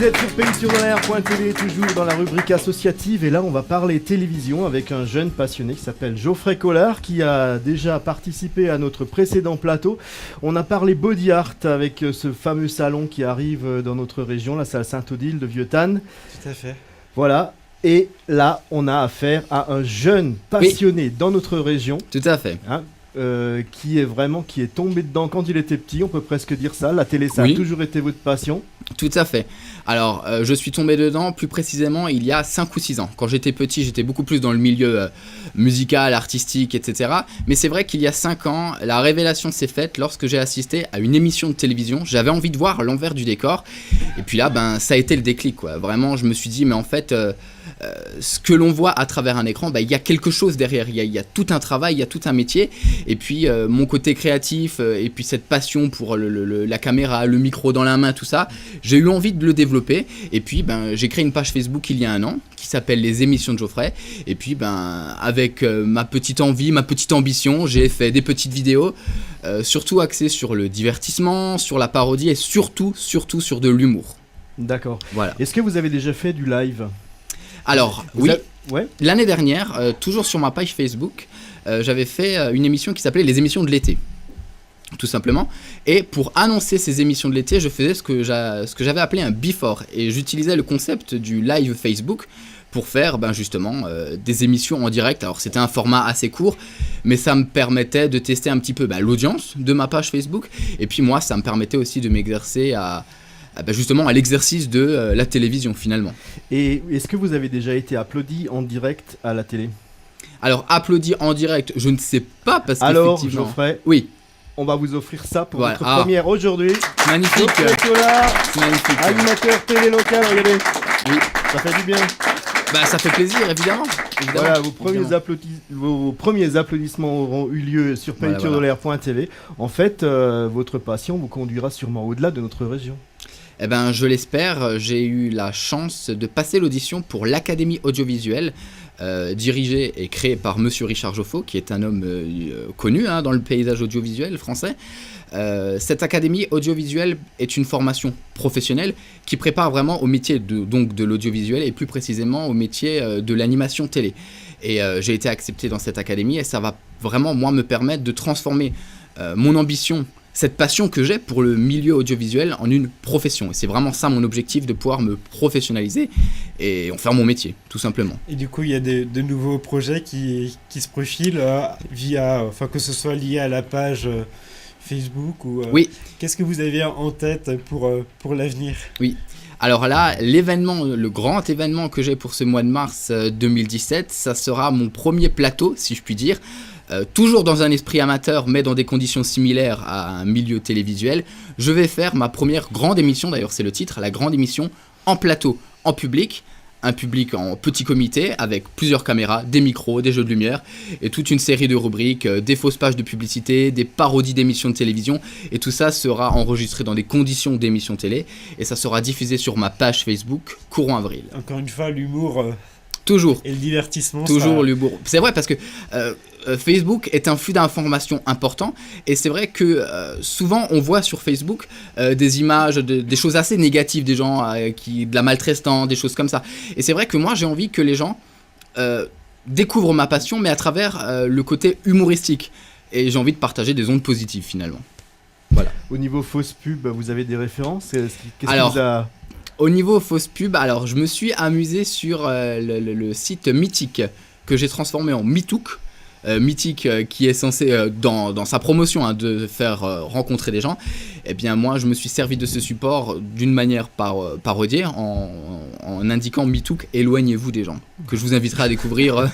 Vous êtes sur pays-sur-l'air.tv, toujours dans la rubrique associative, et là on va parler télévision avec un jeune passionné qui s'appelle Geoffrey Collard, qui a déjà participé à notre précédent plateau. On a parlé body art avec ce fameux salon qui arrive dans notre région, la salle Saint-Odile de Vieux-Tannes. Tout à fait. Voilà. Et là, on a affaire à un jeune passionné dans notre région. Tout à fait. Hein, qui est tombé dedans quand il était petit, on peut presque dire ça. La télé, ça a toujours été votre passion. Tout à fait. Alors, je suis tombé dedans plus précisément il y a 5 ou 6 ans. Quand j'étais petit, j'étais beaucoup plus dans le milieu musical, artistique, etc. Mais c'est vrai qu'il y a 5 ans, la révélation s'est faite lorsque j'ai assisté à une émission de télévision. J'avais envie de voir l'envers du décor. Et puis là, ça a été le déclic, quoi. Vraiment, je me suis dit, mais en fait, ce que l'on voit à travers un écran, il y a quelque chose derrière. Il y a tout un travail, il y a tout un métier. Et puis, mon côté créatif, et puis cette passion pour la caméra, le micro dans la main, tout ça, j'ai eu envie de le développer. Et puis j'ai créé une page Facebook il y a un an qui s'appelle Les Émissions de Geoffrey. Et puis avec ma petite envie, ma petite ambition, j'ai fait des petites vidéos surtout axées sur le divertissement, sur la parodie et surtout sur de l'humour. D'accord. Voilà. Est-ce que vous avez déjà fait du live ? Alors Ouais. L'année dernière, toujours sur ma page Facebook, j'avais fait une émission qui s'appelait Les Émissions de l'été. Tout simplement. Et pour annoncer ces émissions de l'été, je faisais ce que j'avais appelé un before. Et j'utilisais le concept du live Facebook pour faire justement des émissions en direct. Alors c'était un format assez court, mais ça me permettait de tester un petit peu l'audience de ma page Facebook. Et puis moi, ça me permettait aussi de m'exercer justement à l'exercice de la télévision finalement. Et est-ce que vous avez déjà été applaudi en direct à la télé ? Alors applaudi en direct, je ne sais pas parce qu'effectivement... Alors Geoffrey, oui. On va vous offrir ça pour votre première aujourd'hui. Magnifique. Magnifique. Animateur télé local, regardez. Oui, ça fait du bien. Ça fait plaisir, évidemment. Voilà, vos premiers applaudissements auront eu lieu sur pays-sur-l'air.tv. En fait, votre passion vous conduira sûrement au-delà de notre région. Je l'espère. J'ai eu la chance de passer l'audition pour l'Académie audiovisuelle, dirigée et créée par Monsieur Richard Joffo, qui est un homme connu dans le paysage audiovisuel français. Cette académie audiovisuelle est une formation professionnelle qui prépare vraiment au métier de l'audiovisuel et plus précisément au métier de l'animation télé. Et j'ai été accepté dans cette académie et ça va vraiment me permettre de transformer mon ambition, cette passion que j'ai pour le milieu audiovisuel en une profession. Et c'est vraiment ça mon objectif, de pouvoir me professionnaliser et en faire mon métier, tout simplement. Et du coup, il y a de nouveaux projets qui se profilent que ce soit lié à la page Facebook ou... Oui. Qu'est-ce que vous avez en tête pour l'avenir ? Oui. Alors là, le grand événement que j'ai pour ce mois de mars 2017, ça sera mon premier plateau, si je puis dire. Toujours dans un esprit amateur, mais dans des conditions similaires à un milieu télévisuel, je vais faire ma première grande émission, d'ailleurs c'est le titre, la grande émission en plateau, en public, un public en petit comité avec plusieurs caméras, des micros, des jeux de lumière et toute une série de rubriques, des fausses pages de publicité, des parodies d'émissions de télévision, et tout ça sera enregistré dans des conditions d'émissions télé et ça sera diffusé sur ma page Facebook courant avril. Encore une fois, l'humour... Toujours. Et le divertissement. Toujours l'humour. C'est vrai parce que Facebook est un flux d'informations important et c'est vrai que souvent on voit sur Facebook des images, des choses assez négatives, des gens de la maltraitance, des choses comme ça. Et c'est vrai que moi j'ai envie que les gens découvrent ma passion mais à travers le côté humoristique. Et j'ai envie de partager des ondes positives finalement. Voilà. Au niveau fausse pub, vous avez des références ? Au niveau fausse pub, alors je me suis amusé sur le site Mythique que j'ai transformé en Mythook. Mythique qui est censé dans sa promotion de faire rencontrer des gens. Eh bien moi je me suis servi de ce support d'une manière parodiée en indiquant Mythook, éloignez-vous des gens, que je vous inviterai à découvrir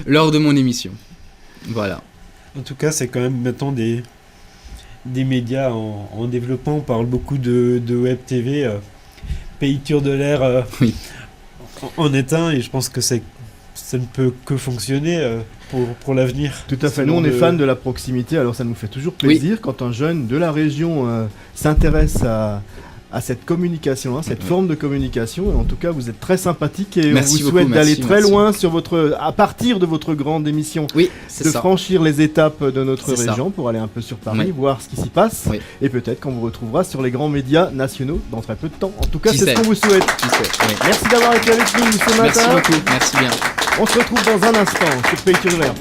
lors de mon émission. Voilà. En tout cas c'est quand même maintenant des médias en développement. On parle beaucoup de web TV. Pays Tour de l'air en est un, et je pense que ça ne peut que fonctionner pour l'avenir. Tout à fait, nous on est fans de la proximité, alors ça nous fait toujours plaisir quand un jeune de la région s'intéresse à à cette communication, cette forme de communication. Et en tout cas, vous êtes très sympathique et Merci on vous beaucoup, souhaite d'aller merci. très loin à partir de votre grande émission, Oui, c'est de ça. franchir les étapes de notre C'est ça. région pour aller un peu sur Paris, Oui. voir ce qui s'y passe. Oui. Et peut-être qu'on vous retrouvera sur les grands médias nationaux dans très peu de temps. En tout cas, Qui c'est sait. ce qu'on vous souhaite. Tu sais, oui. Merci d'avoir été avec nous ce Merci matin. beaucoup, merci bien. On se retrouve dans un instant sur Payture de l'air.